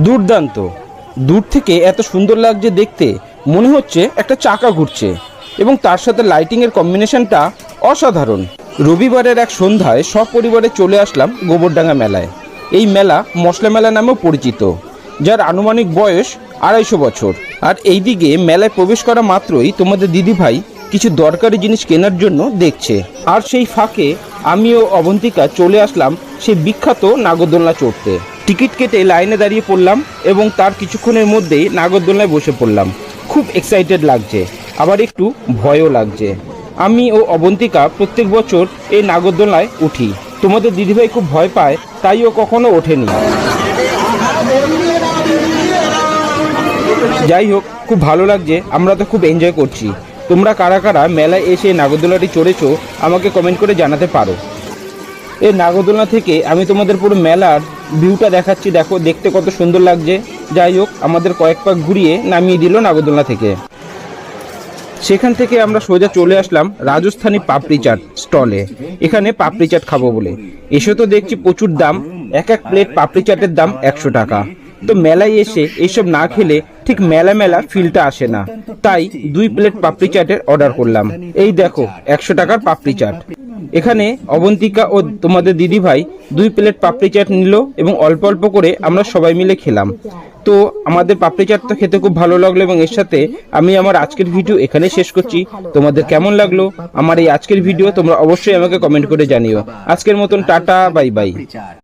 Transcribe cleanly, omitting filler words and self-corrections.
দুর্দান্ত। দূর থেকে এত সুন্দর লাগছে দেখতে, মনে হচ্ছে একটা চাকা ঘুরছে এবং তার সাথে লাইটিংয়ের কম্বিনেশনটা অসাধারণ। রবিবারের এক সন্ধ্যায় সপরিবারে চলে আসলাম গোবরডাঙ্গা মেলায়। এই মেলা মশলা মেলা নামেও পরিচিত, যার আনুমানিক বয়স 250 বছর। আর এই দিকে মেলায় প্রবেশ করা মাত্রই তোমাদের দিদিভাই কিছু দরকারি জিনিস কেনার জন্য দেখছে, আর সেই ফাঁকে আমি ও অবন্তিকা চলে আসলাম সেই বিখ্যাত নাগরদোলনা চড়তে। টিকিট কেটে লাইনে দাঁড়িয়ে পড়লাম এবং তার কিছুক্ষণের মধ্যেই নাগরদোলনায় বসে পড়লাম। খুব এক্সাইটেড লাগছে, আবার একটু ভয়ও লাগছে। আমি ও অবন্তিকা প্রত্যেক বছর এই নাগরদোলনায় উঠি। তোমাদের দিদিভাই খুব ভয় পায়, তাই ও কখনো ওঠেনি। যাই হোক, খুব ভালো লাগছে, আমরা তো খুব এনজয় করছি। তোমরা কারা কারা মেলায় এসে নাগরদোলনাটি চড়েছো আমাকে কমেন্ট করে জানাতে পারো। এই নাগরদোলনা থেকে আমি তোমাদের পুরো মেলার ভিউটা দেখাচ্ছি, দেখো দেখতে কত সুন্দর লাগছে। যাই হোক, আমাদের কয়েক পাক ঘুরিয়ে নামিয়ে দিল নাগরদোলনা থেকে। সেখান থেকে আমরা সোজা চলে আসলাম রাজস্থানী পাপড়ি চাট স্টলে। এখানে পাপড়ি চাট খাবো বলে এসে তো দেখছি প্রচুর দাম। এক এক প্লেট পাপড়ি চাটের দাম 100 টাকা। তো মেলায় এসে এইসব না খেলে ঠিক মেলা মেলা ফিলটা আসে না, তাই 2 প্লেট পাপড়ি চাটের অর্ডার করলাম। এই দেখো 100 টাকার পাপড়ি চাট। এখানে অবন্তিকা ও তোমাদের দিদিভাই 2 প্লেট পাপড়ি চাট নিল এবং অল্প অল্প করে আমরা সবাই মিলে খেলাম। তো আমাদের পাপড়ি চাট তো খেতে খুব ভালো লাগলো এবং এর সাথে আমি আমার আজকের ভিডিও এখানে শেষ করছি। তোমাদের কেমন লাগলো আমার এই আজকের ভিডিও তোমরা অবশ্যই আমাকে কমেন্ট করে জানিও। আজকের মতন টাটা, বাই বাই।